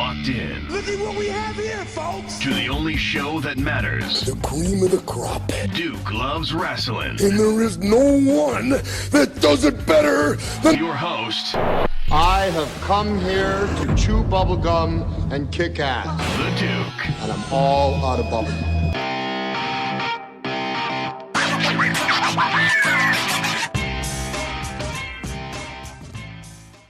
locked in. Look at what we have here, folks. To the only show that matters. The cream of the crop. Duke loves wrestling. And there is no one that does it better than your host. I have come here to chew bubblegum and kick ass. The Duke. And I'm all out of bubblegum.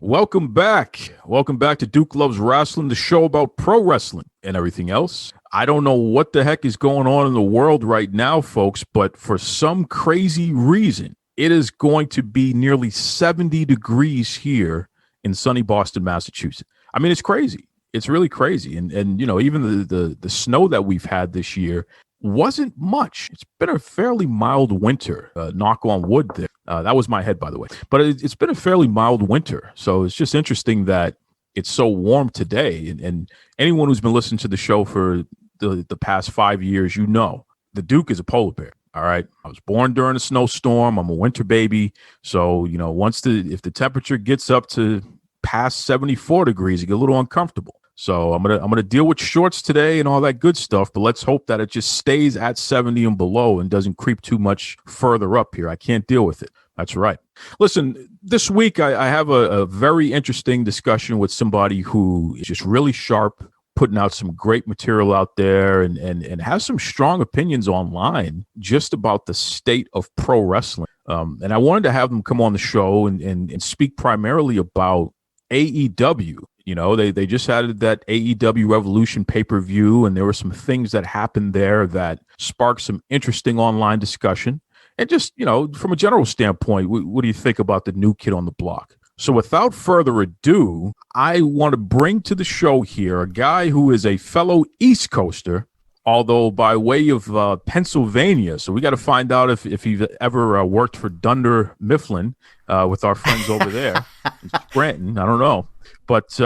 Welcome back. Welcome back to Duke Loves Rasslin, the show about pro wrestling and everything else. I don't know what the heck is going on in the world right now, folks, but for some crazy reason, it is going to be nearly 70 degrees here in sunny Boston, Massachusetts. I mean, it's crazy. It's really crazy. And you know, even the snow that we've had this year wasn't much. It's been a fairly mild winter, knock on wood there. That was my head, by the way. But it's been a fairly mild winter. So it's just interesting that it's so warm today. And anyone who's been listening to the show for the past 5 years, you know, the Duke is a polar bear. All right. I was born during a snowstorm. I'm a winter baby. So, you know, if the temperature gets up to past 74 degrees, you get a little uncomfortable. So I'm gonna deal with shorts today and all that good stuff, but let's hope that it just stays at 70 and below and doesn't creep too much further up here. I can't deal with it. That's right. Listen, this week I have a very interesting discussion with somebody who is just really sharp, putting out some great material out there and has some strong opinions online just about the state of pro wrestling. And I wanted to have them come on the show and speak primarily about AEW. You know, they just added that AEW Revolution pay-per-view, and there were some things that happened there that sparked some interesting online discussion. And just, you know, from a general standpoint, what do you think about the new kid on the block? So without further ado, I want to bring to the show here a guy who is a fellow East Coaster, although by way of Pennsylvania. So we got to find out if he ever worked for Dunder Mifflin with our friends over there in Scranton. I don't know. But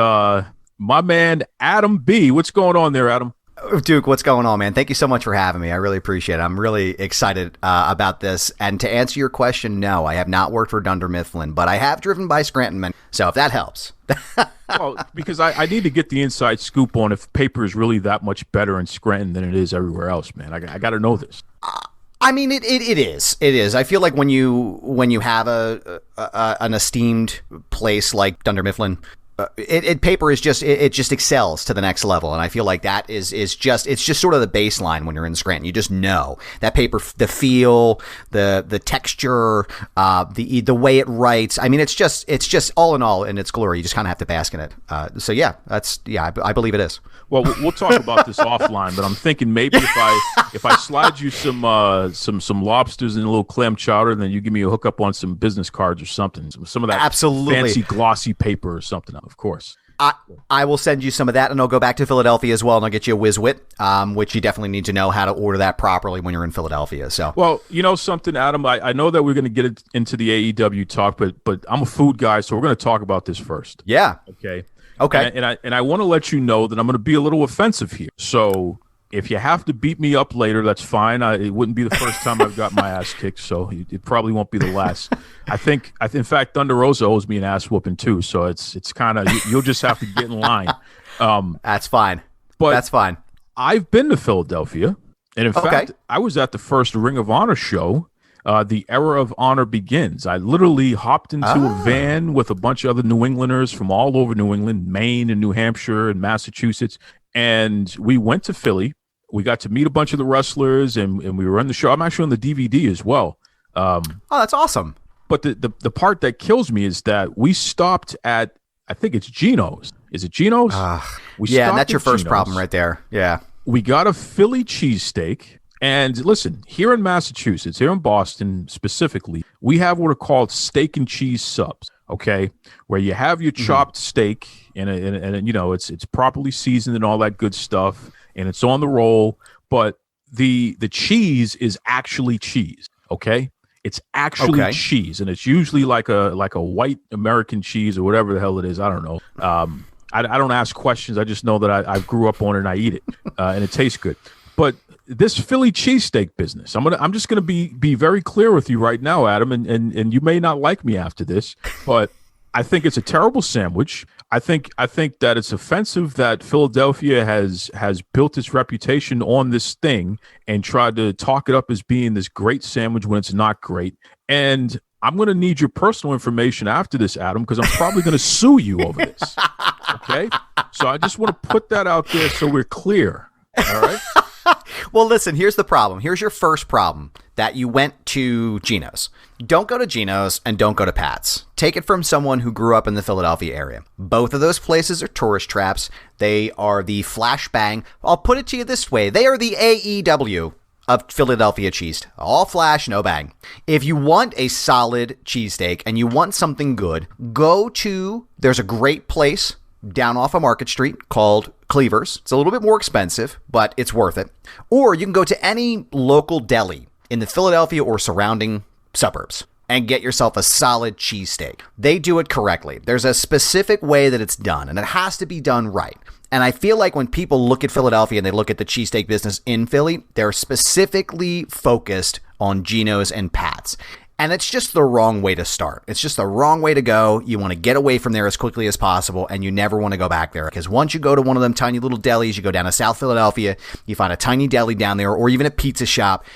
my man, Adam B. What's going on there, Adam? Duke, what's going on, man? Thank you so much for having me. I really appreciate it. I'm really excited about this. And to answer your question, no, I have not worked for Dunder Mifflin, but I have driven by Scranton, man. So if that helps. Well, because I need to get the inside scoop on if paper is really that much better in Scranton than it is everywhere else, man. I got to know this. I mean, it is. It is. I feel like when you have an esteemed place like Dunder Mifflin, paper is just it just excels to the next level, and I feel like that is just sort of the baseline when you're in Scranton. You just know that paper, the feel, the texture, the way it writes. I mean, it's just all in all in its glory. You just kind of have to bask in it. So yeah, I believe it is. Well, we'll talk about this offline, but I'm thinking maybe if I slide you some lobsters and a little clam chowder, then you give me a hookup on some business cards or something, some of that absolutely fancy glossy paper or something. Of course. I will send you some of that, and I'll go back to Philadelphia as well, and I'll get you a Whiz-Wit, which you definitely need to know how to order that properly when you're in Philadelphia. So, well, you know something, Adam, I know that we're going to get into the AEW talk, but I'm a food guy, so we're going to talk about this first. Yeah. Okay. And I want to let you know that I'm going to be a little offensive here. So if you have to beat me up later, that's fine. It wouldn't be the first time I've got my ass kicked, so it probably won't be the last. I think, in fact, Thunder Rosa owes me an ass whooping too, so it's kind of you'll just have to get in line. That's fine. But that's fine. I've been to Philadelphia, and in fact, I was at the first Ring of Honor show. The Era of Honor Begins. I literally hopped into a van with a bunch of other New Englanders from all over New England, Maine and New Hampshire and Massachusetts, and we went to Philly. We got to meet a bunch of the wrestlers, and we were on the show. I'm actually on the DVD as well. Oh, that's awesome. But the part that kills me is that we stopped at, I think it's Geno's. Is it Geno's? Yeah, and that's your first problem right there. Yeah. We got a Philly cheesesteak. And listen, here in Massachusetts, here in Boston specifically, we have what are called steak and cheese subs, okay? Where you have your chopped steak, and you know, it's properly seasoned and all that good stuff, and it's on the roll, but the cheese is actually cheese, okay? It's actually cheese, and it's usually like a white American cheese or whatever the hell it is. I don't know. I don't ask questions. I just know that I grew up on it and I eat it, and it tastes good. But this Philly cheesesteak business, I'm just gonna be very clear with you right now, Adam, and you may not like me after this, but I think it's a terrible sandwich. I think that it's offensive that Philadelphia has built its reputation on this thing and tried to talk it up as being this great sandwich when it's not great. And I'm going to need your personal information after this, Adam, because I'm probably going to sue you over this. Okay? So I just want to put that out there so we're clear. All right? Well, listen, here's the problem. Here's your first problem, that you went to Geno's. Don't go to Geno's and don't go to Pat's. Take it from someone who grew up in the Philadelphia area. Both of those places are tourist traps. They are the flashbang. I'll put it to you this way. They are the AEW of Philadelphia cheese. All flash, no bang. If you want a solid cheesesteak and you want something good, there's a great place down off of Market Street called Cleaver's. It's a little bit more expensive, but it's worth it. Or you can go to any local deli in the Philadelphia or surrounding suburbs and get yourself a solid cheesesteak. They do it correctly. There's a specific way that it's done, and it has to be done right. And I feel like when people look at Philadelphia and they look at the cheesesteak business in Philly, they're specifically focused on Geno's and Pat's. And it's just the wrong way to start. It's just the wrong way to go. You want to get away from there as quickly as possible, and you never want to go back there. Because once you go to one of them tiny little delis, you go down to South Philadelphia, you find a tiny deli down there, or even a pizza shop.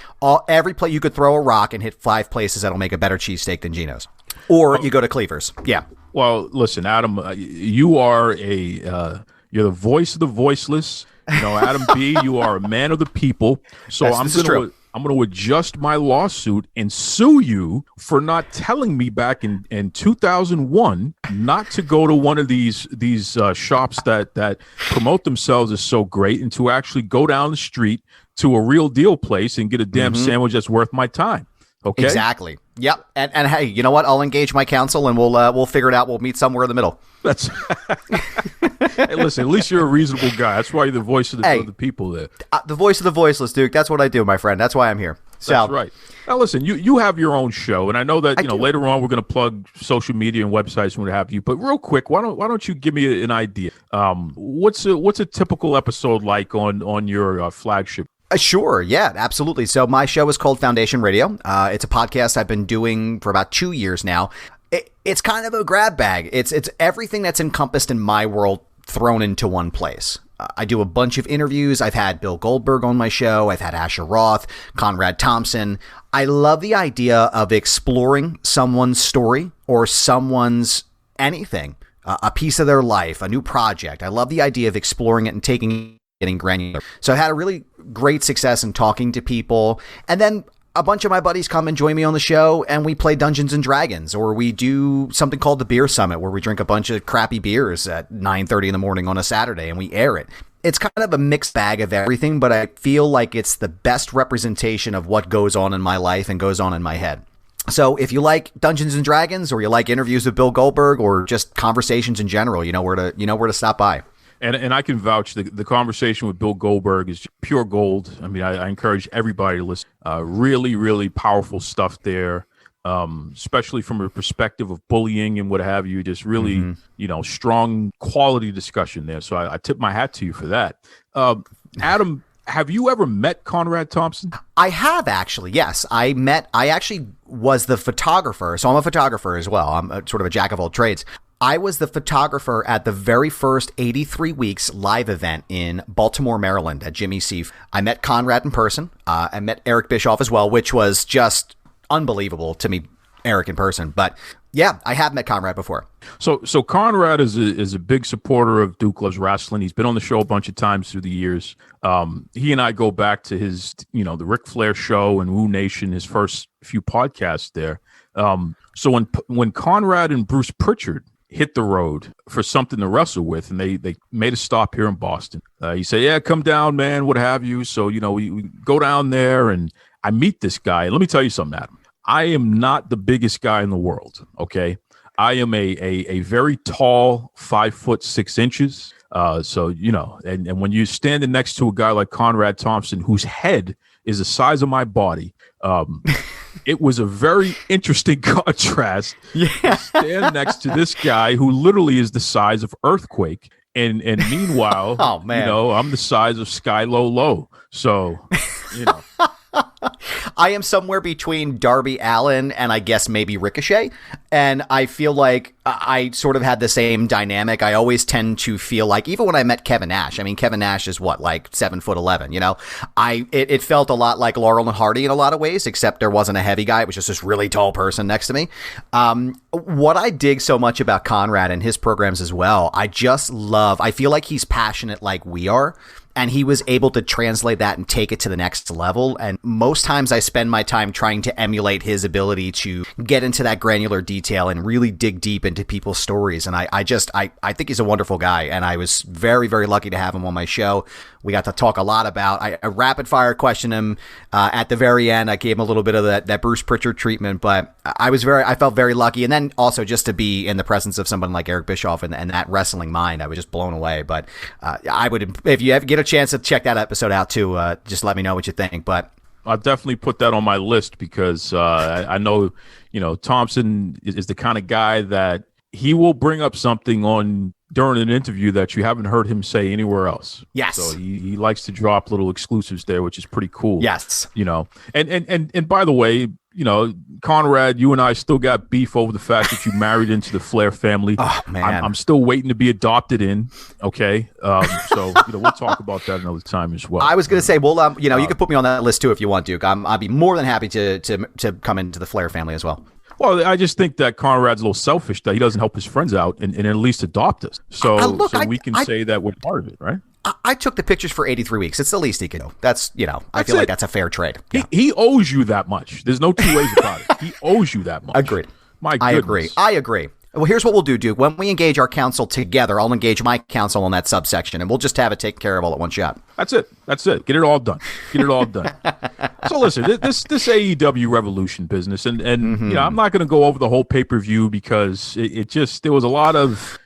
Every place you could throw a rock and hit 5 places that'll make a better cheesesteak than Geno's. Or you go to Cleaver's. Yeah. Well, listen, Adam, you are you're the voice of the voiceless. You know, Adam B., you are a man of the people. So I'm going to adjust my lawsuit and sue you for not telling me back in 2001 not to go to one of these shops that promote themselves as so great, and to actually go down the street to a real deal place and get a damn sandwich that's worth my time. Okay? Exactly. Yep. And hey, you know what? I'll engage my counsel and we'll figure it out. We'll meet somewhere in the middle. That's Hey, listen, at least you're a reasonable guy. That's why you're the voice of the people there. The voice of the voiceless, Duke. That's what I do, my friend. That's why I'm here. That's right. Now, listen, you have your own show, and I know that later on we're going to plug social media and websites and what have you. But real quick, why don't you give me an idea? What's a typical episode like on your flagship? Sure. Yeah, absolutely. So my show is called Foundation Radio. It's a podcast I've been doing for about 2 years now. It's kind of a grab bag. It's everything that's encompassed in my world thrown into one place. I do a bunch of interviews. I've had Bill Goldberg on my show. I've had Asher Roth, Conrad Thompson. I love the idea of exploring someone's story or someone's anything, a piece of their life, a new project. I love the idea of exploring it and getting granular. So I had a really great success in talking to people. And then a bunch of my buddies come and join me on the show, and we play Dungeons and Dragons, or we do something called the Beer Summit, where we drink a bunch of crappy beers at 9:30 in the morning on a Saturday, and we air it. It's kind of a mixed bag of everything, but I feel like it's the best representation of what goes on in my life and goes on in my head. So if you like Dungeons and Dragons, or you like interviews with Bill Goldberg, or just conversations in general, you know where to stop by. And I can vouch the conversation with Bill Goldberg is pure gold. I mean, I encourage everybody to listen. Really, really powerful stuff there, especially from a perspective of bullying and what have you. Just really, strong quality discussion there. So I tip my hat to you for that. Adam, have you ever met Conrad Thompson? I have, actually. Yes, I actually was the photographer. So I'm a photographer as well. I'm sort of a jack of all trades. I was the photographer at the very first 83 Weeks live event in Baltimore, Maryland at Jimmy Seif. I met Conrad in person. I met Eric Bischoff as well, which was just unbelievable to me, Eric in person. But yeah, I have met Conrad before. So Conrad is a big supporter of Duke Loves Rasslin. He's been on the show a bunch of times through the years. He and I go back to his, the Ric Flair show and Woo Nation, his first few podcasts there. So when Conrad and Bruce Pritchard hit the road for something to wrestle with, and they made a stop here in Boston. He said, yeah, come down, man, what have you. So, we go down there, and I meet this guy. And let me tell you something, Adam. I am not the biggest guy in the world, okay? I am a very tall, 5'6". And when you're standing next to a guy like Conrad Thompson, whose head is the size of my body, it was a very interesting contrast to stand next to this guy who literally is the size of Earthquake. And meanwhile, oh, man. I'm the size of Sky Low Low. So, I am somewhere between Darby Allin and I guess maybe Ricochet. And I feel like I sort of had the same dynamic. I always tend to feel like, even when I met Kevin Nash, I mean, Kevin Nash is what, like 7'11", you know? It felt a lot like Laurel and Hardy in a lot of ways, except there wasn't a heavy guy. It was just this really tall person next to me. What I dig so much about Conrad and his programs as well, I feel like he's passionate like we are. And he was able to translate that and take it to the next level. And most times I spend my time trying to emulate his ability to get into that granular detail and really dig deep into people's stories. And I think he's a wonderful guy. And I was very, very lucky to have him on my show. We got to talk a lot about, I rapid fire questioned him at the very end. I gave him a little bit of that Bruce Pritchard treatment, but I felt very lucky. And then also just to be in the presence of someone like Eric Bischoff and that wrestling mind, I was just blown away. But I would, if you ever get a chance to check that episode out too, just let me know what you think. But I'll definitely put that on my list because I know, Thompson is the kind of guy that he will bring up something on during an interview that you haven't heard him say anywhere else. Yes. So he likes to drop little exclusives there, which is pretty cool. Yes. And by the way, Conrad, you and I still got beef over the fact that you married into the Flair family. Oh, man. I'm still waiting to be adopted in. Okay. So we'll talk about that another time as well. I was going to say, well, you can put me on that list too if you want, Duke. I'd be more than happy to come into the Flair family as well. Well, I just think that Conrad's a little selfish that he doesn't help his friends out and at least adopt us. So we can say that we're part of it, right? I took the pictures for 83 weeks. It's the least he can do. That's, I feel like that's a fair trade. Yeah. He owes you that much. There's no two ways about it. He owes you that much. Agreed. My goodness. I agree. Well, here's what we'll do, Duke. When we engage our counsel together, I'll engage my counsel on that subsection, and we'll just have it taken care of all at one shot. That's it. Get it all done. So listen, this AEW Revolution business, and I'm not going to go over the whole pay-per-view because it just there was a lot of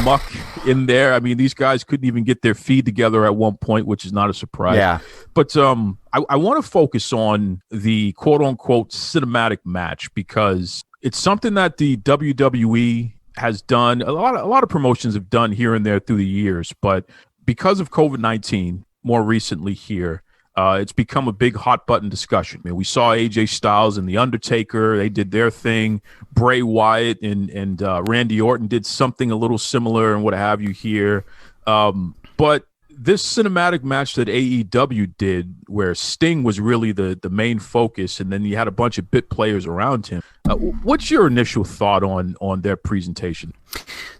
muck in there. I mean, these guys couldn't even get their feed together at one point, which is not a surprise. Yeah. But I want to focus on the quote-unquote cinematic match because it's something that the WWE has done. A lot of promotions have done here and there through the years, but because of COVID-19, more recently here, it's become a big hot button discussion. I mean, we saw AJ Styles and The Undertaker. They did their thing. Bray Wyatt and Randy Orton did something a little similar and what have you here. But this cinematic match that AEW did, where Sting was really the main focus, and then you had a bunch of bit players around him. What's your initial thought on their presentation?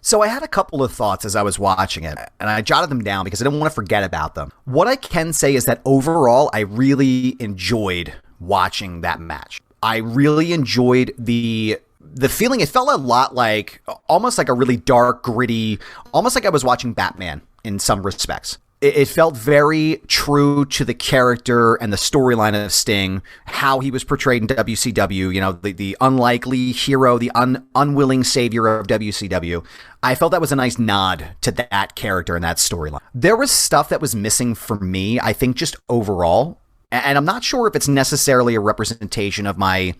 So I had a couple of thoughts as I was watching it, and I jotted them down because I didn't want to forget about them. What I can say is that overall, I really enjoyed watching that match. I really enjoyed the feeling. It felt a lot like, almost like a really dark, gritty, almost like I was watching Batman in some respects. It felt very true to the character and the storyline of Sting, how he was portrayed in WCW, the unlikely hero, the unwilling savior of WCW. I felt that was a nice nod to that character and that storyline. There was stuff that was missing for me, I think, just overall. And I'm not sure if it's necessarily a representation of my,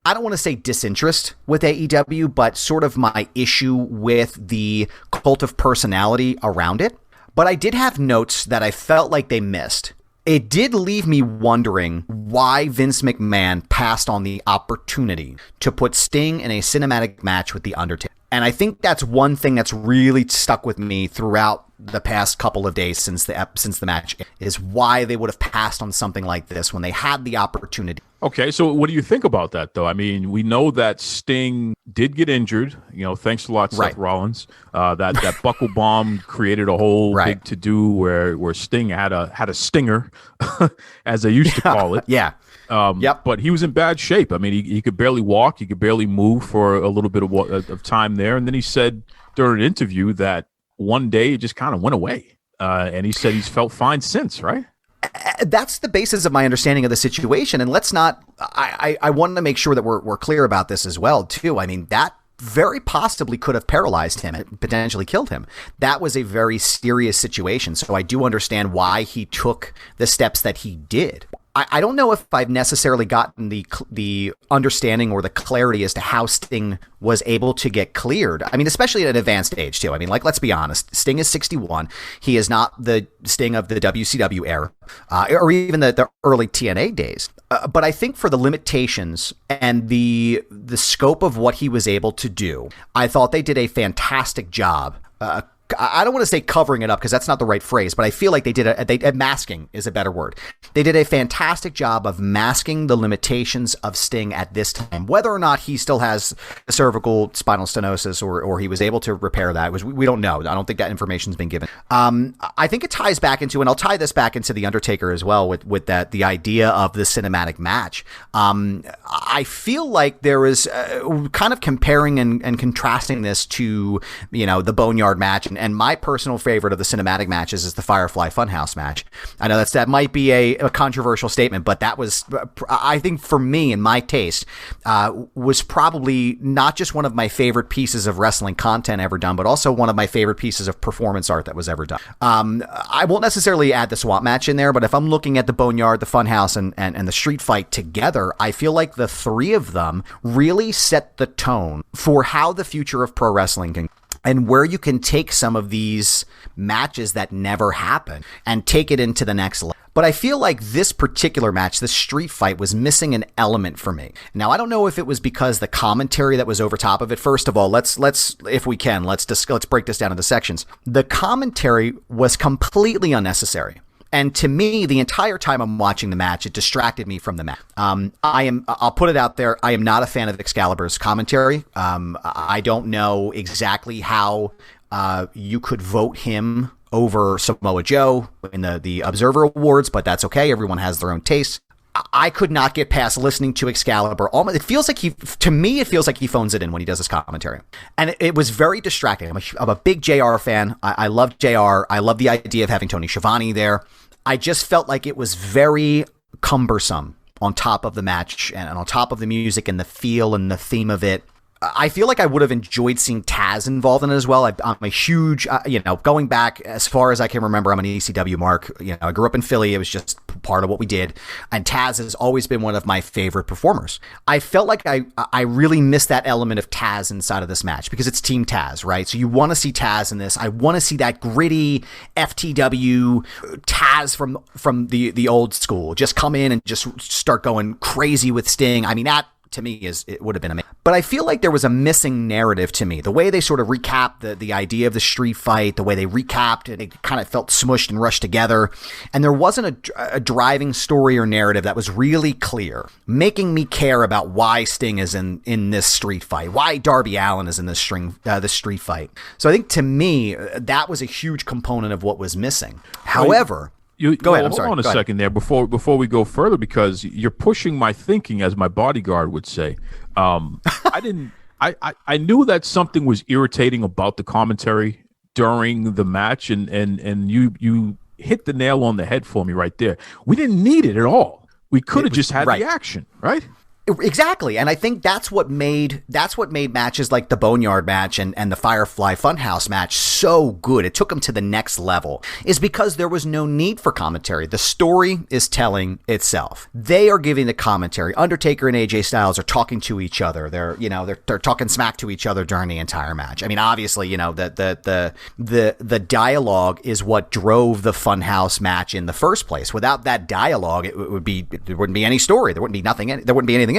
I don't want to say disinterest with AEW, but sort of my issue with the cult of personality around it. But I did have notes that I felt like they missed. It did leave me wondering why Vince McMahon passed on the opportunity to put Sting in a cinematic match with The Undertaker. And I think that's one thing that's really stuck with me throughout the past couple of days since the match, is why they would have passed on something like this when they had the opportunity. Okay, so what do you think about that, though? I mean, we know that Sting did get injured. Thanks a lot, Seth Rollins. That buckle bomb created a whole big to-do where Sting had a stinger, as they used to call it. Yeah. But he was in bad shape. I mean, he could barely walk. He could barely move for a little bit of time there. And then he said during an interview that one day it just kind of went away. And he said he's felt fine since, right? That's the basis of my understanding of the situation. And let's not, I wanted to make sure that we're clear about this as well, too. I mean, that very possibly could have paralyzed him and potentially killed him. That was a very serious situation. So I do understand why he took the steps that he did. I don't know if I've necessarily gotten the understanding or the clarity as to how Sting was able to get cleared. I mean, especially at an advanced age too. I mean, like, let's be honest. Sting is 61. He is not the Sting of the WCW era, or even the early TNA days. But I think for the limitations and the scope of what he was able to do, I thought they did a fantastic job. I don't want to say covering it up because that's not the right phrase, but I feel like they did masking is a better word. They did a fantastic job of masking the limitations of Sting at this time, whether or not he still has cervical spinal stenosis or he was able to repair that. We don't know. I don't think that information's been given. I think it ties back into, and I'll tie this back into The Undertaker as well with that, the idea of the cinematic match. I feel like there is kind of comparing and contrasting this to, the Boneyard match. And my personal favorite of the cinematic matches is the Firefly Funhouse match. I know that might be a controversial statement, but that was, I think for me and my taste, was probably not just one of my favorite pieces of wrestling content ever done, but also one of my favorite pieces of performance art that was ever done. I won't necessarily add the swap match in there, but if I'm looking at the Boneyard, the Funhouse, and the Street Fight together, I feel like the three of them really set the tone for how the future of pro wrestling can, and where you can take some of these matches that never happen and take it into the next level. But I feel like this particular match, the Street Fight, was missing an element for me. Now, I don't know if it was because the commentary that was over top of it. First of all, let's if we can, let's break this down into sections. The commentary was completely unnecessary. And to me, the entire time I'm watching the match, it distracted me from the match. I'll put it out there, I am not a fan of Excalibur's commentary. I don't know exactly how you could vote him over Samoa Joe in the Observer Awards, but that's okay. Everyone has their own taste. I could not get past listening to Excalibur. It feels like he phones it in when he does his commentary. And it was very distracting. I'm a big JR fan. I love JR. I love the idea of having Tony Schiavone there. I just felt like it was very cumbersome on top of the match and on top of the music and the feel and the theme of it. I feel like I would have enjoyed seeing Taz involved in it as well. I'm a huge, going back as far as I can remember, I'm an ECW mark. I grew up in Philly. It was just part of what we did. And Taz has always been one of my favorite performers. I felt like I really missed that element of Taz inside of this match because it's Team Taz, right? So you want to see Taz in this. I want to see that gritty FTW Taz from the old school. Just come in and just start going crazy with Sting. I mean, that to me it would have been amazing. But I feel like there was a missing narrative to me. The way they sort of recapped the idea of the Street Fight, the way they recapped it, it kind of felt smushed and rushed together. And there wasn't a driving story or narrative that was really clear, making me care about why Sting is in this Street Fight, why Darby Allin is in this Street Fight. So I think to me, that was a huge component of what was missing. However, go ahead. I'm sorry. Hold on a second there before we go further, because you're pushing my thinking, as my bodyguard would say. I knew that something was irritating about the commentary during the match, and you hit the nail on the head for me right there. We didn't need it at all. We could have just had the action, right? Exactly. And I think that's what made matches like the Boneyard match and the Firefly Funhouse match so good. It took them to the next level, is because there was no need for commentary. The story is telling itself. They are giving the commentary. Undertaker and AJ Styles are talking to each other. They're talking smack to each other during the entire match. I mean, obviously, the dialogue is what drove the Funhouse match in the first place. Without that dialogue, there wouldn't be any story. There wouldn't be anything there.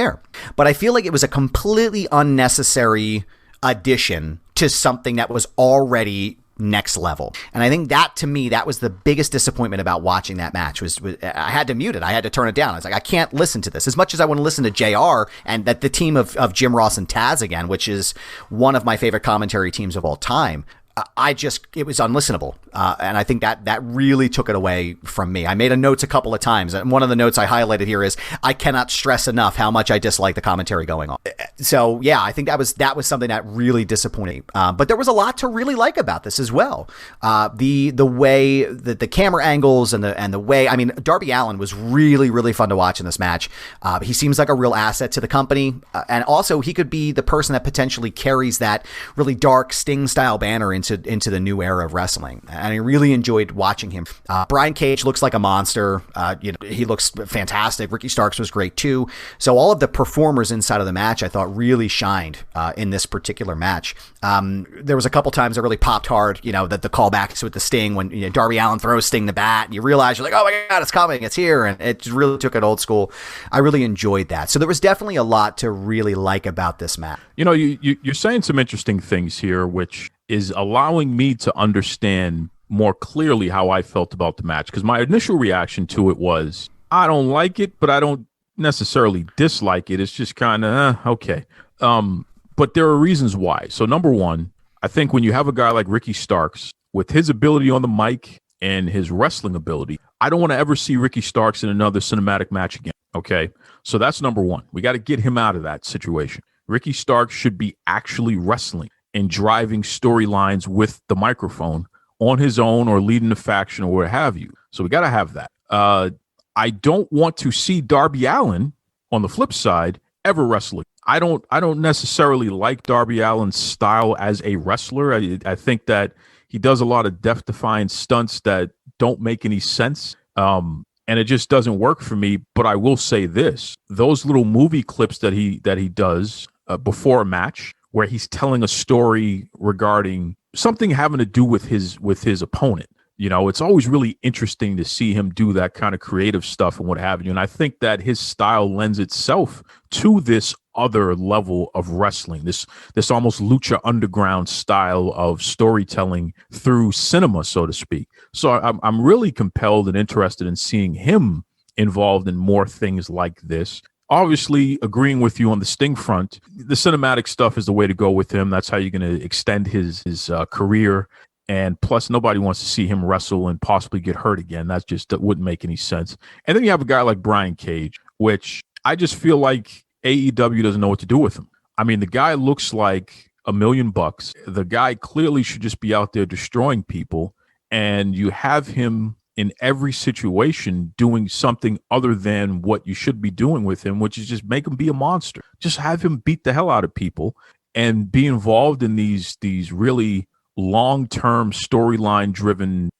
But I feel like it was a completely unnecessary addition to something that was already next level. And I think that, to me, that was the biggest disappointment about watching that match. Was I had to mute it. I had to turn it down. I was like, I can't listen to this. As much as I want to listen to JR and that the team of Jim Ross and Taz again, which is one of my favorite commentary teams of all time, it was unlistenable. And I think that really took it away from me. I made a notes a couple of times. And one of the notes I highlighted here is, I cannot stress enough how much I dislike the commentary going on. So yeah, I think that was something that really disappointed. But there was a lot to really like about this as well. The way that the camera angles and the way, I mean, Darby Allin was really, really fun to watch in this match. He seems like a real asset to the company. And also he could be the person that potentially carries that really dark Sting style banner into into the new era of wrestling. And I really enjoyed watching him. Brian Cage looks like a monster. He looks fantastic. Ricky Starks was great too. So all of the performers inside of the match, I thought really shined in this particular match. There was a couple times I really popped hard, that the callbacks with the Sting when Darby Allin throws Sting the bat, and you realize you're like, oh my God, it's coming, it's here. And it really took it old school. I really enjoyed that. So there was definitely a lot to really like about this match. You're saying some interesting things here, which is allowing me to understand more clearly how I felt about the match. Because my initial reaction to it was, I don't like it, but I don't necessarily dislike it. It's just kind of, okay. But there are reasons why. So number one, I think when you have a guy like Ricky Starks with his ability on the mic and his wrestling ability, I don't want to ever see Ricky Starks in another cinematic match again. Okay. So that's number one. We got to get him out of that situation. Ricky Starks should be actually wrestling and driving storylines with the microphone on his own or leading a faction or what have you. So we got to have that. I don't want to see Darby Allin on the flip side ever wrestling. I don't necessarily like Darby Allin's style as a wrestler. I think that he does a lot of death-defying stunts that don't make any sense. And it just doesn't work for me. But I will say this, those little movie clips that he does before a match where he's telling a story regarding something having to do with his opponent. It's always really interesting to see him do that kind of creative stuff and what have you. And I think that his style lends itself to this other level of wrestling, this almost lucha underground style of storytelling through cinema, so to speak. So I'm really compelled and interested in seeing him involved in more things like this. Obviously, agreeing with you on the Sting front, the cinematic stuff is the way to go with him. That's how you're going to extend his career. And plus, nobody wants to see him wrestle and possibly get hurt again. That wouldn't make any sense. And then you have a guy like Brian Cage, which I just feel like AEW doesn't know what to do with him. I mean, the guy looks like $1 million. The guy clearly should just be out there destroying people. And you have him in every situation doing something other than what you should be doing with him, which is just make him be a monster. Just have him beat the hell out of people and be involved in these really long-term storyline driven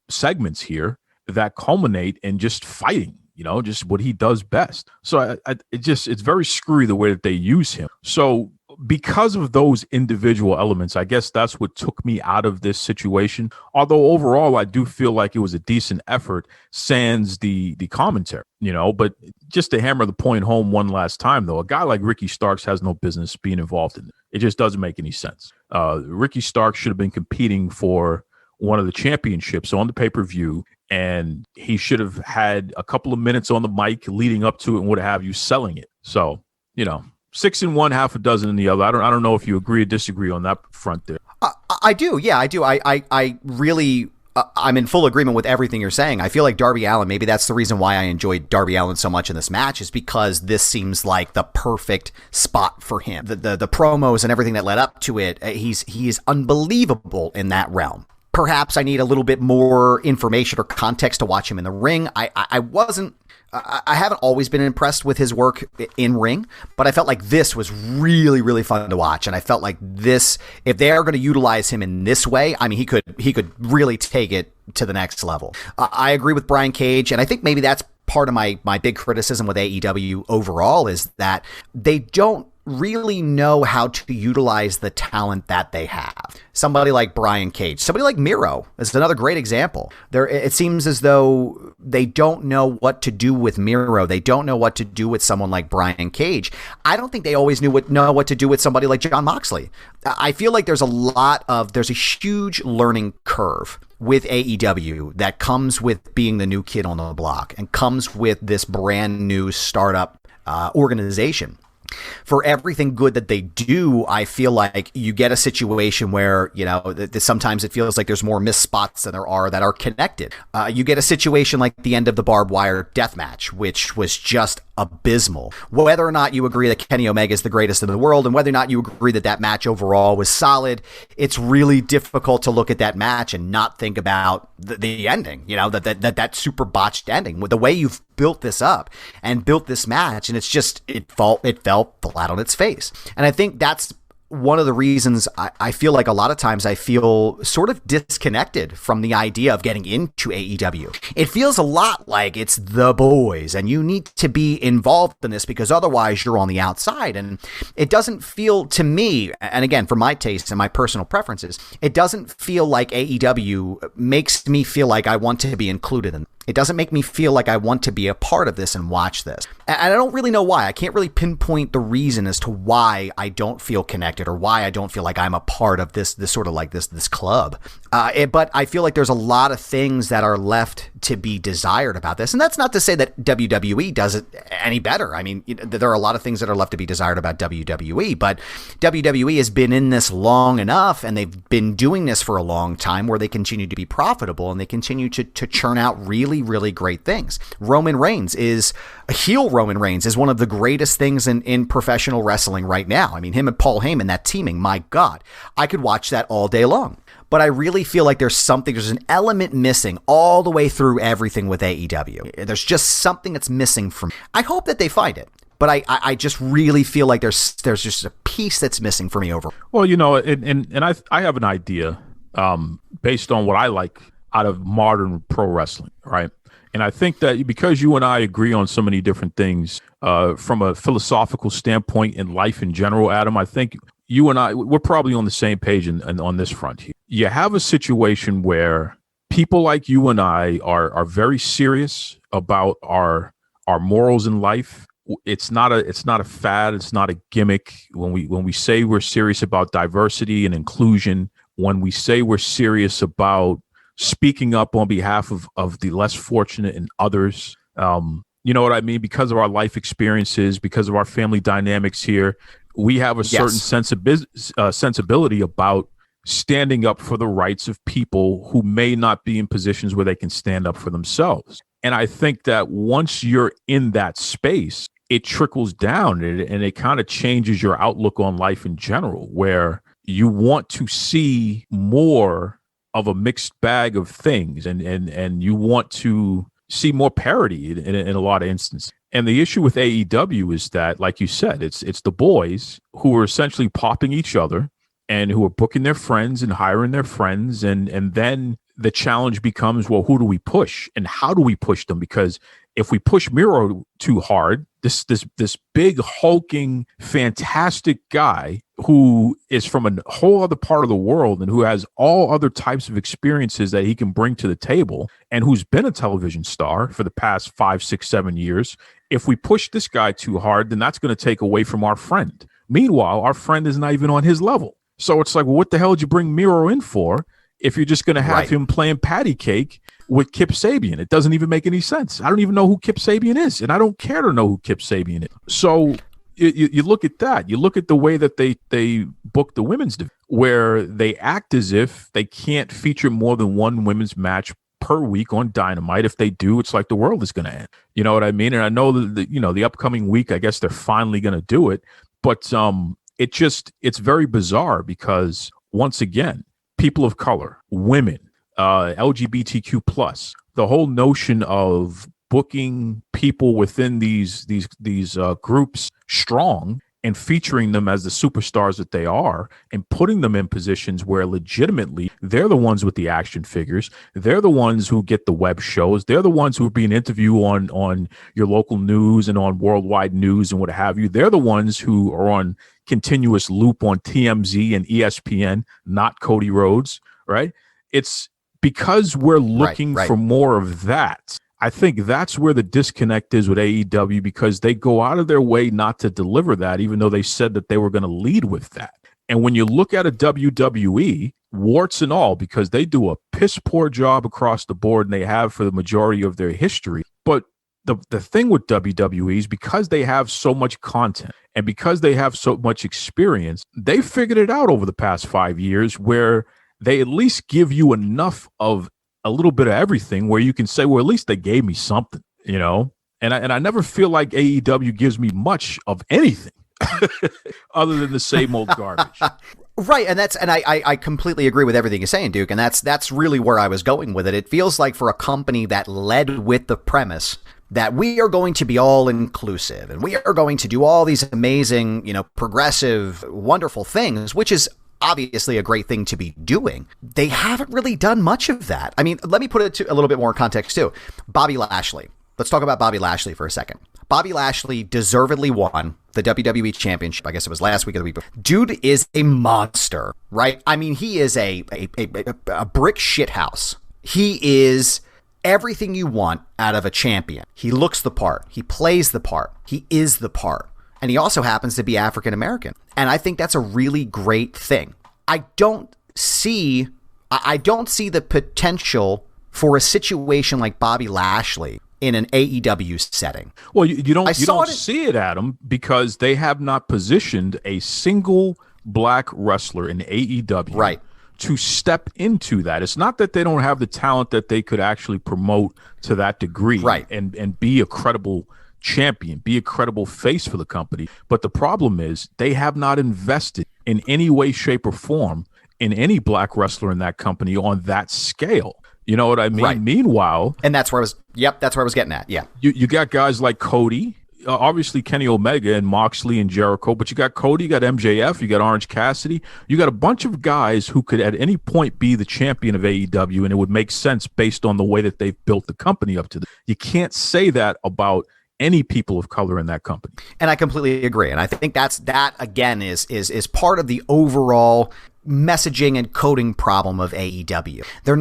segments here that culminate in just fighting, just what he does best. So it's very screwy the way that they use him. So because of those individual elements, I guess that's what took me out of this situation. Although overall, I do feel like it was a decent effort, sans the commentary, but just to hammer the point home one last time, though, a guy like Ricky Starks has no business being involved in it. It just doesn't make any sense. Ricky Starks should have been competing for one of the championships on the pay-per-view, and he should have had a couple of minutes on the mic leading up to it and what have you, selling it. So, 6 in one, half a dozen in the other. I don't know if you agree or disagree on that front there. I do. Yeah, I do. I really, I'm in full agreement with everything you're saying. I feel like Darby Allin, maybe that's the reason why I enjoyed Darby Allin so much in this match, is because this seems like the perfect spot for him. The promos and everything that led up to it, he is unbelievable in that realm. Perhaps I need a little bit more information or context to watch him in the ring. I haven't always been impressed with his work in ring, but I felt like this was really, really fun to watch. And I felt like this, if they are going to utilize him in this way, I mean, he could really take it to the next level. I agree with Brian Cage, and I think maybe that's part of my big criticism with AEW overall, is that they don't really know how to utilize the talent that they have. Somebody like Brian Cage, somebody like Miro is another great example. It seems as though they don't know what to do with Miro. They don't know what to do with someone like Brian Cage. I don't think they always know what to do with somebody like Jon Moxley. I feel like there's a huge learning curve with AEW that comes with being the new kid on the block and comes with this brand new startup organization. For everything good that they do, I feel like you get a situation where, sometimes it feels like there's more missed spots than there are that are connected. You get a situation like the end of the barbed wire death match, which was just abysmal. Whether or not you agree that Kenny Omega is the greatest in the world, and whether or not you agree that match overall was solid, it's really difficult to look at that match and not think about the ending, that super botched ending with the way you've built this up and built this match. And it's just, it fell flat on its face. And I think that's one of the reasons I feel like a lot of times I feel sort of disconnected from the idea of getting into AEW. It feels a lot like it's the boys and you need to be involved in this because otherwise you're on the outside. And it doesn't feel to me, and again, for my taste and my personal preferences, it doesn't feel like AEW makes me feel like I want to be included in. It doesn't make me feel like I want to be a part of this and watch this. And I don't really know why. I can't really pinpoint the reason as to why I don't feel connected or why I don't feel like I'm a part of this sort of like this club. But I feel like there's a lot of things that are left to be desired about this. And that's not to say that WWE does it any better. I mean, there are a lot of things that are left to be desired about WWE, but WWE has been in this long enough and they've been doing this for a long time where they continue to be profitable and they continue to churn out really great things. Roman Reigns is one of the greatest things in professional wrestling right now. I mean, him and Paul Heyman, that teaming, my God, I could watch that all day long. But I really feel like there's an element missing all the way through everything with AEW. There's just something that's missing from me. I hope that they find it. But I just really feel like there's just a piece that's missing for me over. Well, and I have an idea based on what I like out of modern pro wrestling, right? And I think that because you and I agree on so many different things from a philosophical standpoint in life in general, Adam, I think you and I, we're probably on the same page on this front here. You have a situation where people like you and I are very serious about our morals in life. It's not a fad. It's not a gimmick. When we say we're serious about diversity and inclusion, when we say we're serious about speaking up on behalf of the less fortunate and others, you know what I mean? Because of our life experiences, because of our family dynamics here, we have a certain sensibility about standing up for the rights of people who may not be in positions where they can stand up for themselves. And I think that once you're in that space, it trickles down and it kind of changes your outlook on life in general, where you want to see more of a mixed bag of things and you want to see more parity in a lot of instances. And the issue with AEW is that, like you said, it's the boys who are essentially popping each other and who are booking their friends and hiring their friends. And then the challenge becomes, well, who do we push and how do we push them? Because if we push Miro too hard, this big hulking, fantastic guy who is from a whole other part of the world and who has all other types of experiences that he can bring to the table and who's been a television star for the past 5, 6, 7 years. If we push this guy too hard, then that's going to take away from our friend. Meanwhile, our friend is not even on his level. So it's like, well, what the hell did you bring Miro in for if you're just going to have him playing patty cake with Kip Sabian? It doesn't even make any sense. I don't even know who Kip Sabian is, and I don't care to know who Kip Sabian is. So you look at that. You look at the way that they book the women's division, where they act as if they can't feature more than one women's match per week on Dynamite. If they do, it's like the world is going to end. You know what I mean? And I know that the upcoming week, I guess they're finally going to do it. But it's very bizarre because, once again, people of color, women, LGBTQ plus, the whole notion of booking people within these groups strong and featuring them as the superstars that they are and putting them in positions where legitimately they're the ones with the action figures. They're the ones who get the web shows. They're the ones who are being interviewed on your local news and on worldwide news and what have you. They're the ones who are on continuous loop on TMZ and ESPN, not Cody Rhodes, right? It's because we're looking for more of that. I think that's where the disconnect is with AEW, because they go out of their way not to deliver that, even though they said that they were going to lead with that. And when you look at a WWE, warts and all, because they do a piss poor job across the board and they have for the majority of their history. But the thing with WWE is because they have so much content and because they have so much experience, they figured it out over the past 5 years where they at least give you enough of a little bit of everything where you can say, well, at least they gave me something, and I never feel like AEW gives me much of anything other than the same old garbage. Right. And I completely agree with everything you're saying, Duke. And that's really where I was going with it. It feels like for a company that led with the premise that we are going to be all inclusive and we are going to do all these amazing, progressive, wonderful things, which is obviously a great thing to be doing. They haven't really done much of that. I mean, let me put it to a little bit more context too. Bobby Lashley. Let's talk about Bobby Lashley for a second. Bobby Lashley deservedly won the WWE Championship. I guess it was last week or the week before. Dude is a monster, right? I mean, he is a brick shithouse. He is everything you want out of a champion. He looks the part. He plays the part. He is the part. And he also happens to be African American. And I think that's a really great thing. I don't see the potential for a situation like Bobby Lashley in an AEW setting. Well, you don't see it, Adam, because they have not positioned a single black wrestler in AEW right to step into that. It's not that they don't have the talent that they could actually promote to that degree, right, and be a credible champion, be a credible face for the company. But the problem is they have not invested in any way, shape, or form in any black wrestler in that company on that scale. You know what I mean? Right. Meanwhile, and that's where I was getting at. Yeah, you got guys like Cody, obviously Kenny Omega and Moxley and Jericho, but you got Cody, you got MJF, you got Orange Cassidy, you got a bunch of guys who could at any point be the champion of AEW, and it would make sense based on the way that they've built the company up to. You can't say that about any people of color in that company. And I completely agree. And I think that again is part of the overall messaging and coding problem of AEW. They're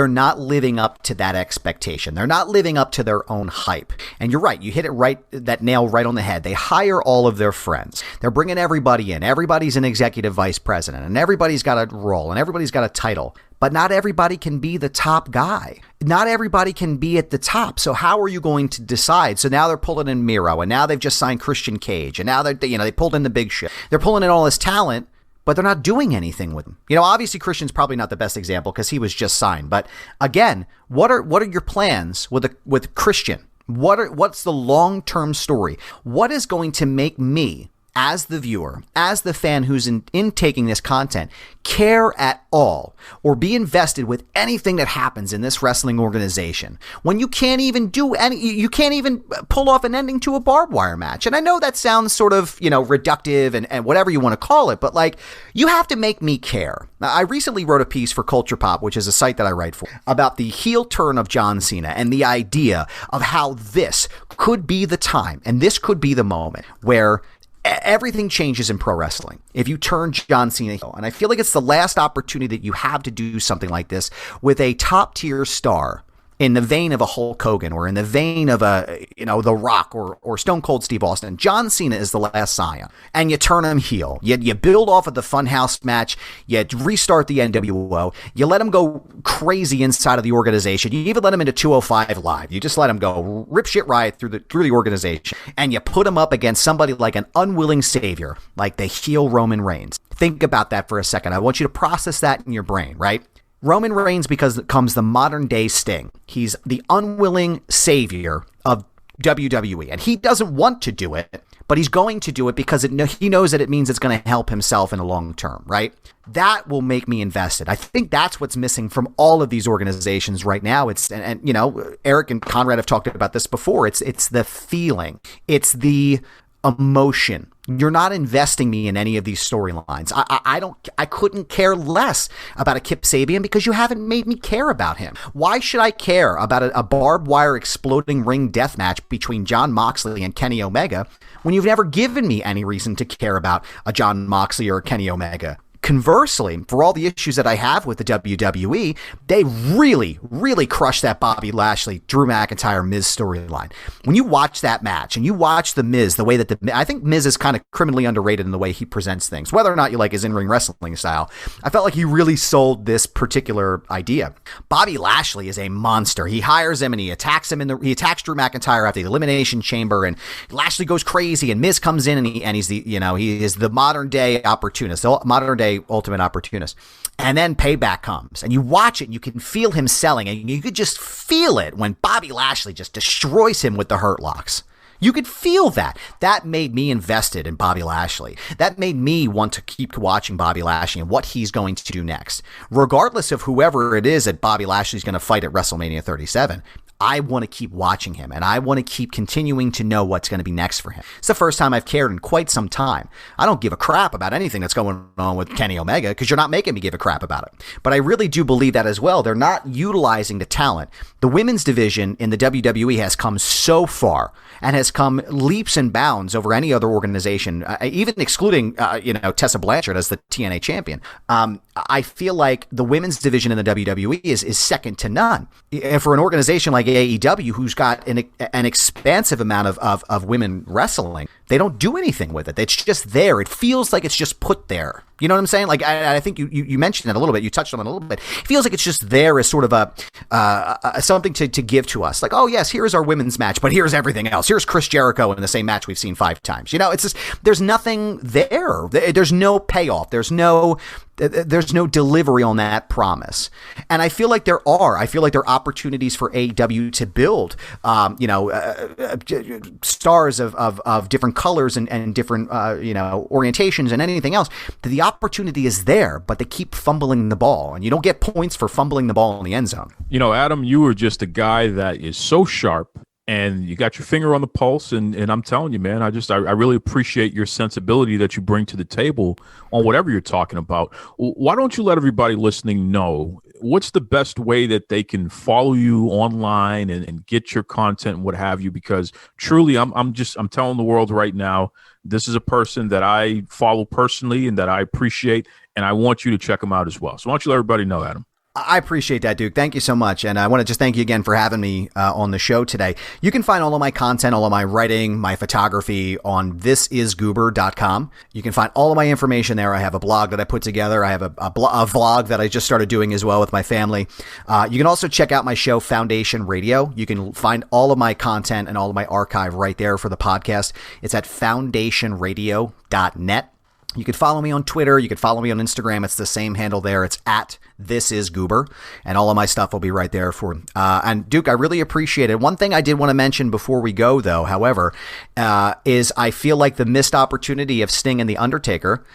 not living up to that expectation. They're not living up to their own hype. And you're right. You hit it right, that nail right on the head. They hire all of their friends. They're bringing everybody in. Everybody's an executive vice president and everybody's got a role and everybody's got a title. But not everybody can be the top guy. Not everybody can be at the top. So how are you going to decide? So now they're pulling in Miro, and now they've just signed Christian Cage, and now they pulled in the big shit. They're pulling in all this talent, but they're not doing anything with them. Obviously Christian's probably not the best example because he was just signed. But again, what are your plans with Christian? What's the long-term story? What is going to make me, as the viewer, as the fan who's in taking this content, care at all or be invested with anything that happens in this wrestling organization when you can't even pull off an ending to a barbed wire match? And I know that sounds sort of, reductive and whatever you want to call it, but you have to make me care. Now, I recently wrote a piece for Culture Pop, which is a site that I write for, about the heel turn of John Cena and the idea of how this could be the time and this could be the moment where everything changes in pro wrestling if you turn John Cena heel. And I feel like it's the last opportunity that you have to do something like this with a top tier star in the vein of a Hulk Hogan or in the vein of The Rock or Stone Cold Steve Austin. John Cena is the last scion, and you turn him heel. You build off of the Funhouse match. You restart the NWO. You let him go crazy inside of the organization. You even let him into 205 Live. You just let him go rip shit riot through the organization, and you put him up against somebody like an unwilling savior, like the heel Roman Reigns. Think about that for a second. I want you to process that in your brain, right? Roman Reigns becomes the modern day Sting. He's the unwilling savior of WWE, and he doesn't want to do it, but he's going to do it because he knows that it means it's going to help himself in the long term, right? That will make me invested. I think that's what's missing from all of these organizations right now. And Eric and Conrad have talked about this before. It's the feeling. It's the emotion. You're not investing me in any of these storylines. I couldn't care less about a Kip Sabian because you haven't made me care about him. Why should I care about a barbed wire exploding ring death match between Jon Moxley and Kenny Omega when you've never given me any reason to care about a Jon Moxley or a Kenny Omega? Conversely, for all the issues that I have with the WWE, they really, really crushed that Bobby Lashley, Drew McIntyre, Miz storyline. When you watch that match and you watch the Miz, the way that I think Miz is kind of criminally underrated in the way he presents things, whether or not you like his in-ring wrestling style. I felt like he really sold this particular idea. Bobby Lashley is a monster. He hires him and he attacks him he attacks Drew McIntyre after the Elimination Chamber, and Lashley goes crazy, and Miz comes in and he is the modern day opportunist, the modern day ultimate opportunist. And then Payback comes, and you watch it and you can feel him selling, and you could just feel it when Bobby Lashley just destroys him with the Hurt Locks. You could feel that. That made me invested in Bobby Lashley. That made me want to keep watching Bobby Lashley and what he's going to do next. Regardless of whoever it is that Bobby Lashley's going to fight at WrestleMania 37, I want to keep watching him, and I want to keep continuing to know what's going to be next for him. It's the first time I've cared in quite some time. I don't give a crap about anything that's going on with Kenny Omega because you're not making me give a crap about it. But I really do believe that as well. They're not utilizing the talent. The women's division in the WWE has come so far and has come leaps and bounds over any other organization, even excluding, Tessa Blanchard as the TNA champion. I feel like the women's division in the WWE is second to none. For an organization like AEW, who's got an expansive amount of women wrestling, they don't do anything with it. It's just there. It feels like it's just put there. You know what I'm saying? Like, I think you mentioned it a little bit. You touched on it a little bit. It feels like it's just there as sort of a something to give to us. Like, oh, yes, here's our women's match, but here's everything else. Here's Chris Jericho in the same match we've seen 5 times. It's just, there's nothing there. There's no payoff. There's no delivery on that promise. And I feel like there are. I feel like there are opportunities for AEW to build, stars of different colors and different, orientations and anything else. The opportunity is there, but they keep fumbling the ball, and you don't get points for fumbling the ball in the end zone. Adam, you are just a guy that is so sharp, and you got your finger on the pulse, and I'm telling you, man, I really appreciate your sensibility that you bring to the table on whatever you're talking about. Why don't you let everybody listening know what's the best way that they can follow you online and get your content and what have you? Because truly, I'm telling the world right now, this is a person that I follow personally and that I appreciate, and I want you to check him out as well. So why don't you let everybody know, Adam? I appreciate that, Duke. Thank you so much. And I want to just thank you again for having me on the show today. You can find all of my content, all of my writing, my photography on thisisgoober.com. You can find all of my information there. I have a blog that I put together. I have a vlog that I just started doing as well with my family. You can also check out my show, Foundation Radio. You can find all of my content and all of my archive right there for the podcast. It's at foundationradio.net. You can follow me on Twitter. You can follow me on Instagram. It's the same handle there. It's at thisisgoober, and all of my stuff will be right there for. And Duke, I really appreciate it. One thing I did want to mention before we go, though, however, is I feel like the missed opportunity of Sting and The Undertaker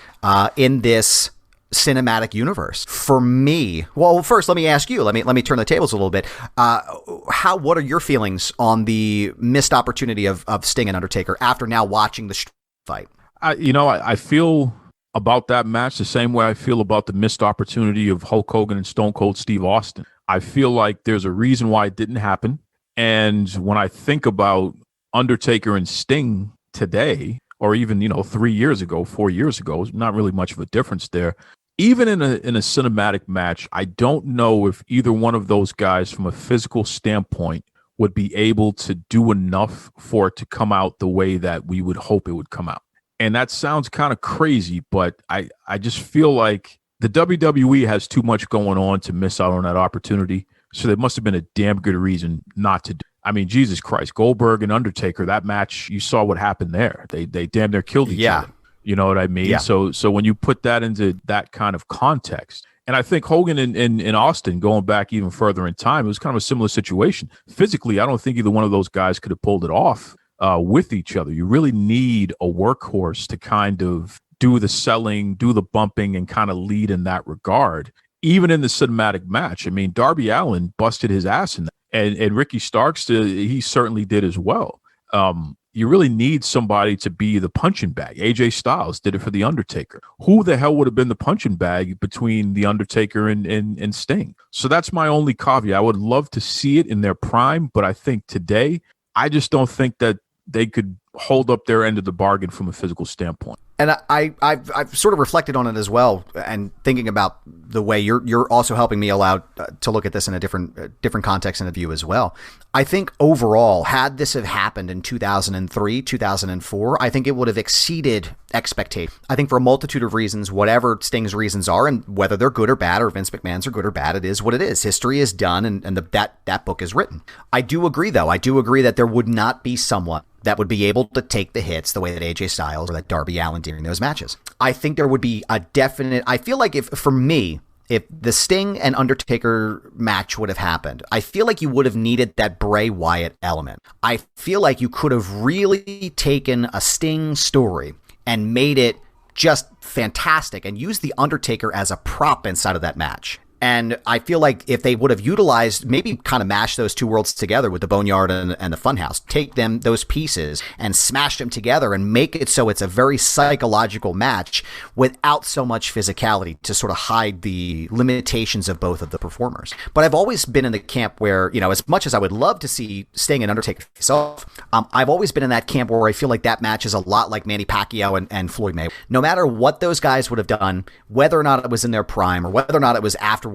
in this cinematic universe for me. Well, first, let me ask you. Let me turn the tables a little bit. What are your feelings on the missed opportunity of Sting and Undertaker after now watching the fight? I feel about that match the same way I feel about the missed opportunity of Hulk Hogan and Stone Cold Steve Austin. I feel like there's a reason why it didn't happen. And when I think about Undertaker and Sting today, or even, 3 years ago, 4 years ago, not really much of a difference there. Even in a cinematic match, I don't know if either one of those guys from a physical standpoint would be able to do enough for it to come out the way that we would hope it would come out. And that sounds kind of crazy, but I just feel like the WWE has too much going on to miss out on that opportunity. So there must have been a damn good reason not to do. I mean, Jesus Christ, Goldberg and Undertaker, that match, you saw what happened there. They damn near killed each other. You know what I mean? Yeah. So when you put that into that kind of context, and I think Hogan and Austin, going back even further in time, it was kind of a similar situation. Physically, I don't think either one of those guys could have pulled it off with each other. You really need a workhorse to kind of do the selling, do the bumping, and kind of lead in that regard. Even in the cinematic match, I mean, Darby Allin busted his ass in that, and Ricky Starks, he certainly did as well. You really need somebody to be the punching bag. AJ Styles did it for The Undertaker. Who the hell would have been the punching bag between The Undertaker and Sting? So that's my only caveat. I would love to see it in their prime, but I think today, I just don't think that they could hold up their end of the bargain from a physical standpoint. And I've sort of reflected on it as well, and thinking about the way you're also helping me allow to look at this in a different context and a view as well. I think overall, had this have happened in 2003, 2004, I think it would have exceeded expectations. I think for a multitude of reasons, whatever Sting's reasons are, and whether they're good or bad, or Vince McMahon's are good or bad, it is what it is. History is done, and that book is written. I do agree, though. I do agree that there would not be someone that would be able to take the hits the way that AJ Styles or that Darby Allin did in those matches. I think there would be a definite, I feel like if the Sting and Undertaker match would have happened, I feel like you would have needed that Bray Wyatt element. I feel like you could have really taken a Sting story and made it just fantastic and used the Undertaker as a prop inside of that match. And I feel like if they would have utilized, maybe kind of mashed those two worlds together with the Boneyard and the Funhouse, take those pieces and smash them together and make it so it's a very psychological match without so much physicality to sort of hide the limitations of both of the performers. But I've always been in the camp where, as much as I would love to see Sting and Undertaker face off, I've always been in that camp where I feel like that match is a lot like Manny Pacquiao and Floyd Mayweather. No matter what those guys would have done, whether or not it was in their prime or whether or not it was afterwards,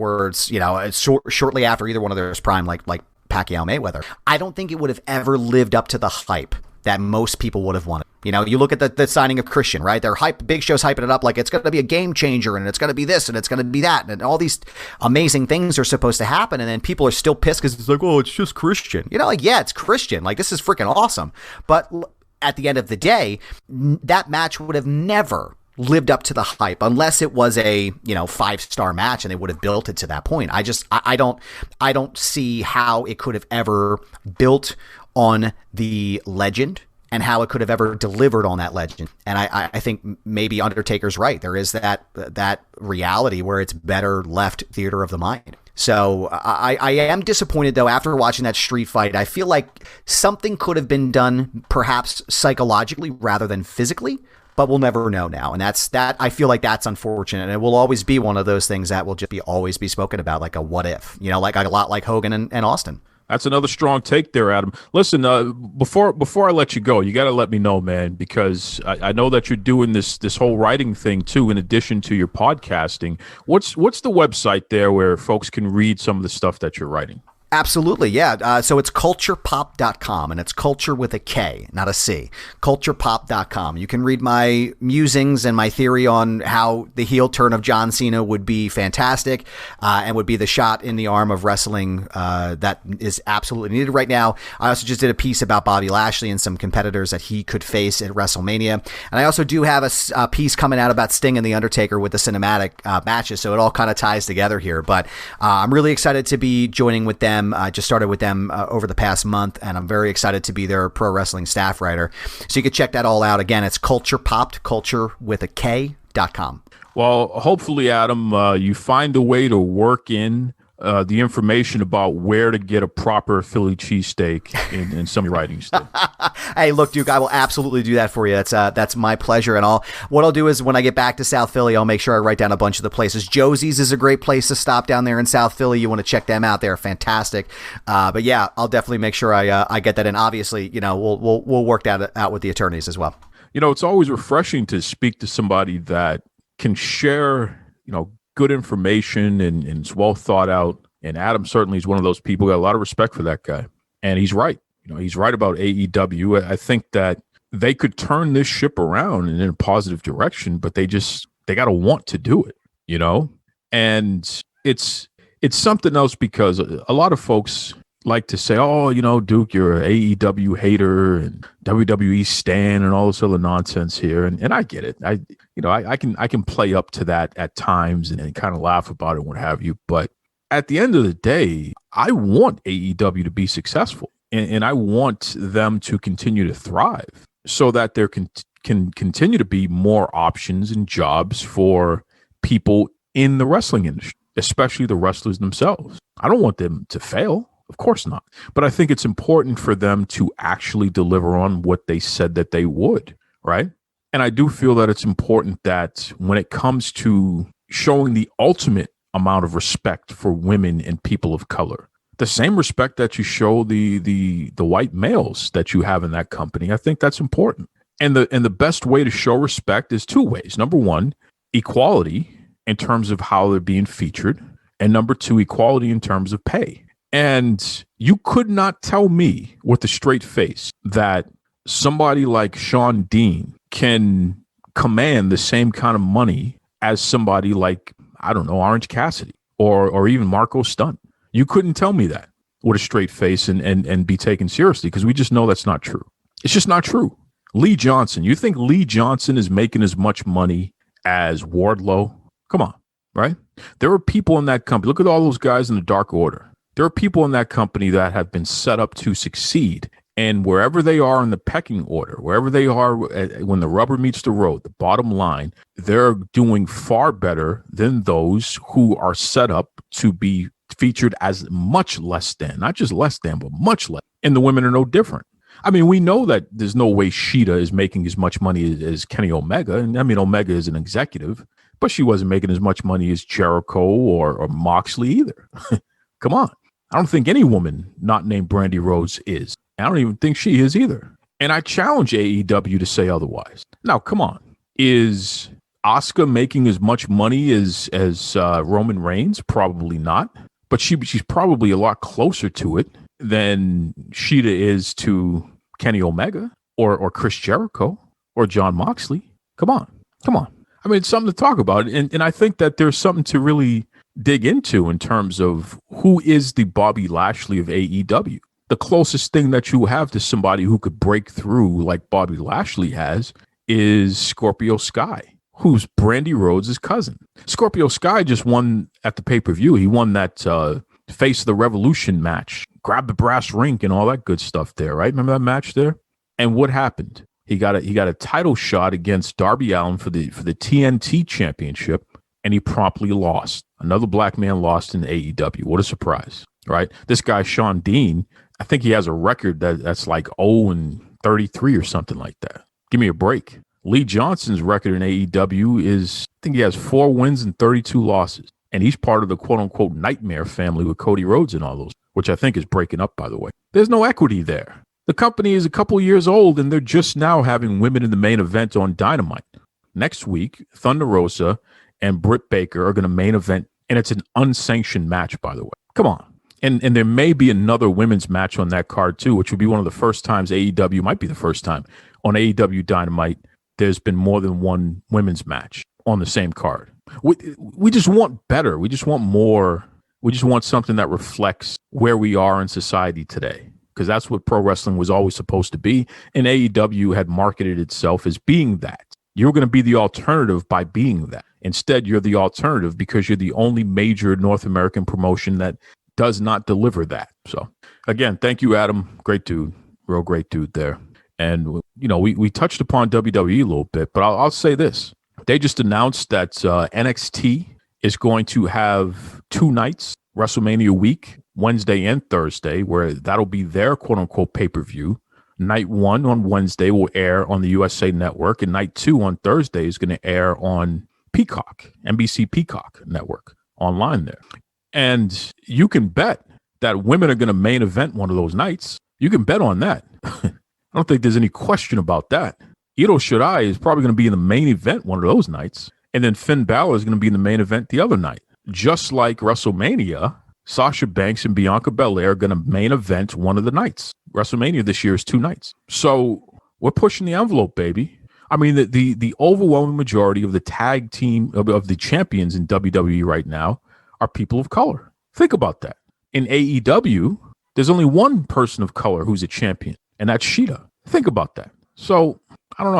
shortly after either one of theirs prime, like Pacquiao Mayweather, I don't think it would have ever lived up to the hype that most people would have wanted. You look at the signing of Christian, right? They're Big Show's hyping it up like it's going to be a game changer and it's going to be this and it's going to be that. And all these amazing things are supposed to happen. And then people are still pissed because it's like, oh, it's just Christian. Yeah, it's Christian. Like, this is freaking awesome. But at the end of the day, that match would have never lived up to the hype unless it was a 5-star match and they would have built it to that point. I don't see how it could have ever built on the legend and how it could have ever delivered on that legend. And I think maybe Undertaker's right. There is that reality where it's better left theater of the mind. So I am disappointed, though, after watching that street fight. I feel like something could have been done perhaps psychologically rather than physically, but we'll never know now. And I feel like that's unfortunate. And it will always be one of those things that will just always be spoken about, like a what if, like a lot like Hogan and Austin. That's another strong take there, Adam. Listen, before I let you go, you got to let me know, man, because I know that you're doing this whole writing thing too, in addition to your podcasting. What's the website there where folks can read some of the stuff that you're writing? Absolutely, yeah. So it's culturepop.com, and it's culture with a K, not a C. Culturepop.com. You can read my musings and my theory on how the heel turn of John Cena would be fantastic and would be the shot in the arm of wrestling that is absolutely needed right now. I also just did a piece about Bobby Lashley and some competitors that he could face at WrestleMania. And I also do have a piece coming out about Sting and The Undertaker with the cinematic matches, so it all kind of ties together here. But I'm really excited to be joining with them. I just started with them over the past month, and I'm very excited to be their pro wrestling staff writer. So you can check that all out. Again, it's culture with a K.com. Well, hopefully, Adam, you find a way to work in the information about where to get a proper Philly cheesesteak in some of your writings. Hey, look, Duke, I will absolutely do that for you. That's my pleasure. And what I'll do is when I get back to South Philly, I'll make sure I write down a bunch of the places. Josie's is a great place to stop down there in South Philly. You want to check them out. They're fantastic. But yeah, I'll definitely make sure I get that in. Obviously, we'll work that out with the attorneys as well. It's always refreshing to speak to somebody that can share, good information and it's well thought out. And Adam certainly is one of those people. Got a lot of respect for that guy. And he's right. He's right about AEW. I think that they could turn this ship around in a positive direction, but they got to want to do it, and it's something else because a lot of folks like to say, oh, Duke, you're an AEW hater and WWE stan and all this other nonsense here. And I get it. I can play up to that at times and kind of laugh about it and what have you. But at the end of the day, I want AEW to be successful and I want them to continue to thrive so that there can continue to be more options and jobs for people in the wrestling industry, especially the wrestlers themselves. I don't want them to fail. Of course not. But I think it's important for them to actually deliver on what they said that they would, right? And I do feel that it's important that when it comes to showing the ultimate amount of respect for women and people of color, the same respect that you show the white males that you have in that company, I think that's important. And the best way to show respect is two ways. Number one, equality in terms of how they're being featured. And number two, equality in terms of pay. And you could not tell me with a straight face that somebody like Sean Dean can command the same kind of money as somebody like, I don't know, Orange Cassidy or even Marco Stunt. You couldn't tell me that with a straight face and be taken seriously because we just know that's not true. It's just not true. Lee Johnson, you think Lee Johnson is making as much money as Wardlow? Come on, right? There are people in that company. Look at all those guys in the Dark Order. There are people in that company that have been set up to succeed, And wherever they are in the pecking order, wherever they are when the rubber meets the road, the bottom line, they're doing far better than those who are set up to be featured as much less than, not just less than, but much less. And the women are no different. I mean, we know that there's no way Sheeta is making as much money as Kenny Omega. And I mean, Omega is an executive, but she wasn't making as much money as Jericho or Moxley either. Come on. I don't think any woman not named Brandy Rhodes is. I don't even think she is either. And I challenge AEW to say otherwise. Now, come on. Is Asuka making as much money as Roman Reigns? Probably not. But she's probably a lot closer to it than Sheeta is to Kenny Omega or Chris Jericho or John Moxley. Come on. I mean, it's something to talk about. And I think that there's something to really dig into in terms of who is the Bobby Lashley of AEW. The closest thing that you have to somebody who could break through like Bobby Lashley has is Scorpio Sky, who's Brandy Rhodes' cousin. Scorpio Sky just won at the pay-per-view. He won that Face of the Revolution match, grab the brass ring and all that good stuff there, right? Remember that match there? And what happened? He got a title shot against Darby Allin for the TNT championship, and he promptly lost. Another black man lost in AEW. What a surprise, right? This guy, Sean Dean, I think he has a record that's like 0-33 or something like that. Give me a break. Lee Johnson's record in AEW is, I think he has 4 wins and 32 losses. And he's part of the quote-unquote nightmare family with Cody Rhodes and all those, which I think is breaking up, by the way. There's no equity there. The company is a couple years old, and they're just now having women in the main event on Dynamite. Next week, Thunder Rosa and Britt Baker are going to main event, and it's an unsanctioned match, by the way. Come on. And there may be another women's match on that card, too, which would be one of the first times AEW, might be the first time, on AEW Dynamite, there's been more than one women's match on the same card. We just want better. We just want more. We just want something that reflects where we are in society today, because that's what pro wrestling was always supposed to be. And AEW had marketed itself as being that. You're going to be the alternative by being that. Instead, you're the alternative because you're the only major North American promotion that does not deliver that. So, again, thank you, Adam. Great dude. Real great dude there. And, you know, we touched upon WWE a little bit, but I'll say this. They just announced that NXT is going to have 2 nights, WrestleMania week, Wednesday and Thursday, where that'll be their quote-unquote pay-per-view. Night 1 on Wednesday will air on the USA Network, and night 2 on Thursday is going to air on Peacock, NBC Peacock Network, online there. And you can bet that women are going to main event one of those nights. You can bet on that. I don't think there's any question about that. Ito Shirai is probably going to be in the main event one of those nights. And then Finn Balor is going to be in the main event the other night. Just like WrestleMania, Sasha Banks and Bianca Belair are going to main event one of the nights. WrestleMania this year is 2 nights. So we're pushing the envelope, baby. I mean, the overwhelming majority of the tag team of the champions in WWE right now are people of color. Think about that. In AEW, there's only one person of color who's a champion, and that's Sheeta. Think about that. So I don't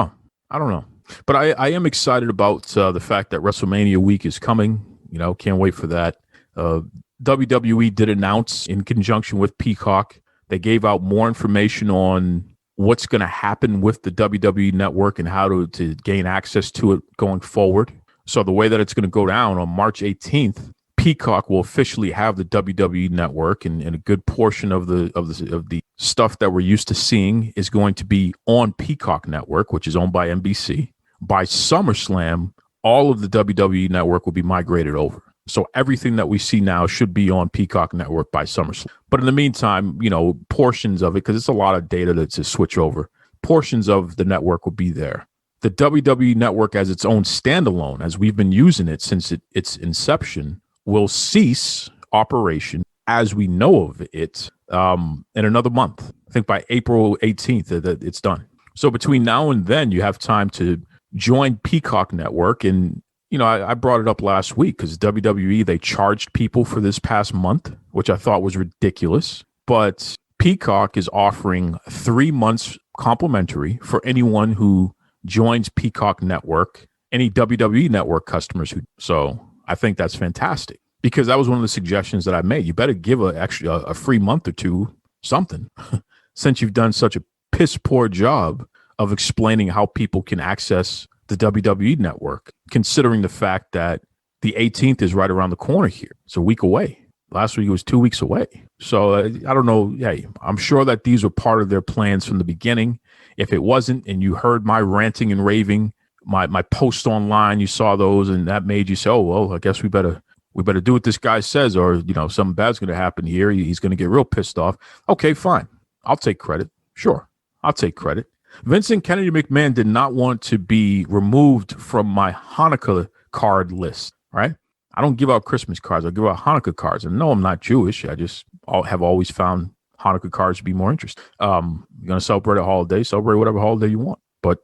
know. But I am excited about the fact that WrestleMania week is coming. You know, can't wait for that. WWE did announce in conjunction with Peacock, they gave out more information on what's going to happen with the WWE network and how to gain access to it going forward. So the way that it's going to go down on March 18th, Peacock will officially have the WWE network, and a good portion of the stuff that we're used to seeing is going to be on Peacock network, which is owned by NBC. By SummerSlam, all of the WWE network will be migrated over. So everything that we see now should be on Peacock network by SummerSlam. But in the meantime, you know, portions of it, because it's a lot of data to switch over, portions of the network will be there. The WWE network as its own standalone, as we've been using it since its inception, will cease operation as we know of it in another month. I think by April 18th that it's done. So between now and then, you have time to join Peacock Network. And, you know, I brought it up last week because WWE, they charged people for this past month, which I thought was ridiculous. But Peacock is offering 3 months complimentary for anyone who joins Peacock Network, any WWE Network customers who. So I think that's fantastic, because that was one of the suggestions that I made. You better give a free month or two, something since you've done such a piss poor job of explaining how people can access the WWE network, considering the fact that the 18th is right around the corner here. It's a week away. Last week it was 2 weeks away. So I don't know. Hey, I'm sure that these were part of their plans from the beginning. If it wasn't, and you heard my ranting and raving, my post online, you saw those, and that made you say, oh, well, I guess we better do what this guy says, or, something bad's going to happen here. He's going to get real pissed off. Okay, fine. I'll take credit. Sure. I'll take credit. Vincent Kennedy McMahon did not want to be removed from my Hanukkah card list, right? I don't give out Christmas cards. I give out Hanukkah cards. And no, I'm not Jewish. I just have always found Hanukkah cards to be more interesting. You're going to celebrate a holiday, celebrate whatever holiday you want. But,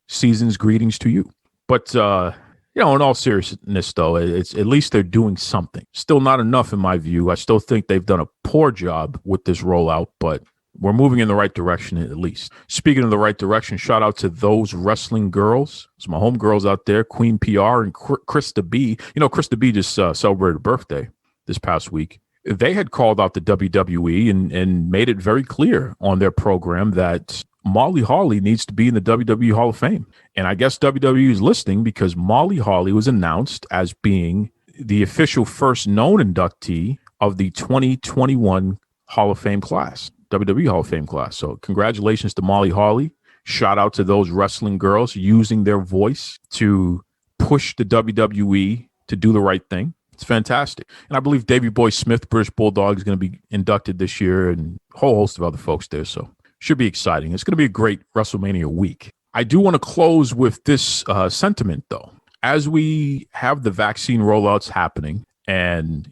season's greetings to you. But, in all seriousness, though, it's at least they're doing something. Still not enough in my view. I still think they've done a poor job with this rollout, but we're moving in the right direction at least. Speaking of the right direction, shout out to those wrestling girls. It's my homegirls out there, Queen PR and Krista B. Krista B just celebrated a birthday this past week. They had called out the WWE and made it very clear on their program that Molly Holly needs to be in the WWE Hall of Fame. And I guess WWE is listening because Molly Holly was announced as being the official first known inductee of the 2021 Hall of Fame class. WWE Hall of Fame class. So congratulations to Molly Holly. Shout out to those wrestling girls using their voice to push the WWE to do the right thing. It's fantastic. And I believe Davey Boy Smith, British Bulldog, is going to be inducted this year, and a whole host of other folks there. So should be exciting. It's going to be a great WrestleMania week. I do want to close with this sentiment, though. As we have the vaccine rollouts happening, and,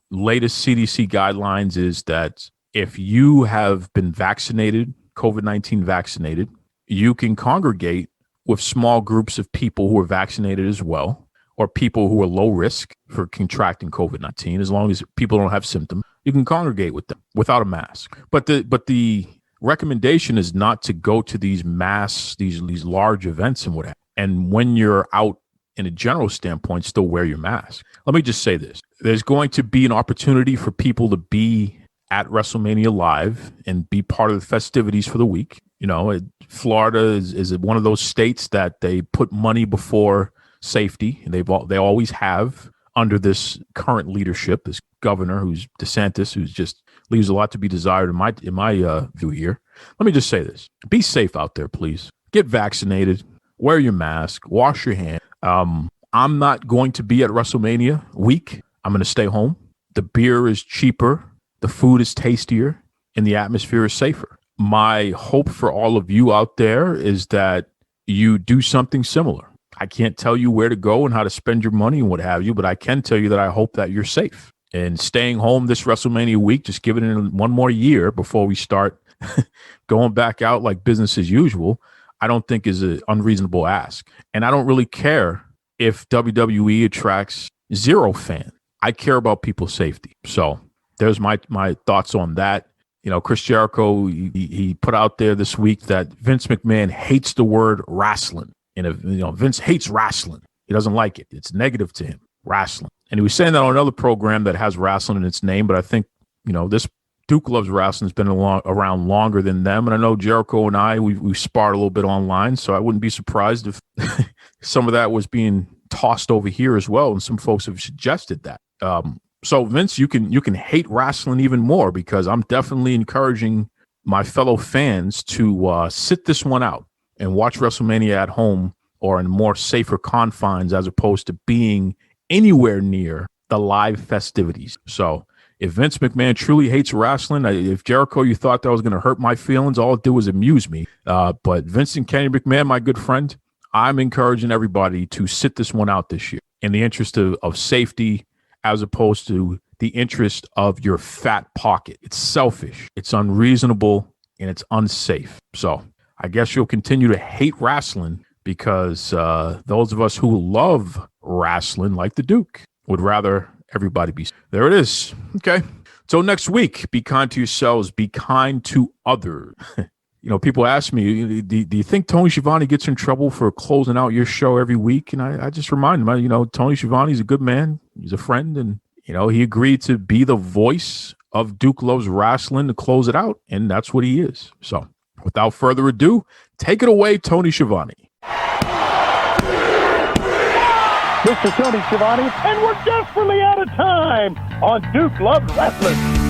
latest CDC guidelines is that if you have been vaccinated, COVID-19 vaccinated, you can congregate with small groups of people who are vaccinated as well, or people who are low risk for contracting COVID-19. As long as people don't have symptoms, you can congregate with them without a mask. But the recommendation is not to go to these these large events and whatever. And when you're out in a general standpoint, still wear your mask. Let me just say this. There's going to be an opportunity for people to be at WrestleMania Live and be part of the festivities for the week. Florida is one of those states that they put money before safety, and they always have under this current leadership, this governor who's DeSantis, who's just leaves a lot to be desired in my view here. Let me just say this. Be safe out there, please. Get vaccinated, wear your mask, wash your hands. I'm not going to be at WrestleMania week. I'm going to stay home. The beer is cheaper. The food is tastier and the atmosphere is safer. My hope for all of you out there is that you do something similar. I can't tell you where to go and how to spend your money and what have you, but I can tell you that I hope that you're safe. And staying home this WrestleMania week, just give it in one more year before we start going back out like business as usual, I don't think is an unreasonable ask. And I don't really care if WWE attracts 0 fans. I care about people's safety. So there's my thoughts on that. Chris Jericho, he put out there this week that Vince McMahon hates the word Rasslin. Vince hates wrestling. He doesn't like it. It's negative to him, wrestling. And he was saying that on another program that has wrestling in its name. But I think, this Duke Loves Wrestling has been around longer than them. And I know Jericho and I, we sparred a little bit online. So I wouldn't be surprised if some of that was being tossed over here as well. And some folks have suggested that. So Vince, you can hate wrestling even more, because I'm definitely encouraging my fellow fans to sit this one out and watch WrestleMania at home or in more safer confines, as opposed to being anywhere near the live festivities. So if Vince McMahon truly hates wrestling, if Jericho, you thought that was going to hurt my feelings, all it did was amuse me. But Vincent Kennedy McMahon, my good friend, I'm encouraging everybody to sit this one out this year in the interest of safety, as opposed to the interest of your fat pocket. It's selfish, it's unreasonable, and it's unsafe. So I guess you'll continue to hate wrestling because those of us who love wrestling, like the Duke, would rather everybody be. There it is. Okay. Till next week, be kind to yourselves, be kind to others. People ask me, do you think Tony Schiavone gets in trouble for closing out your show every week? And I just remind him, Tony Schiavone's a good man. He's a friend. And, he agreed to be the voice of Duke Loves Rasslin to close it out, and that's what he is. So, without further ado, take it away, Tony Schiavone. Mr. Tony Schiavone, and we're desperately out of time on Duke Loves Wrestling.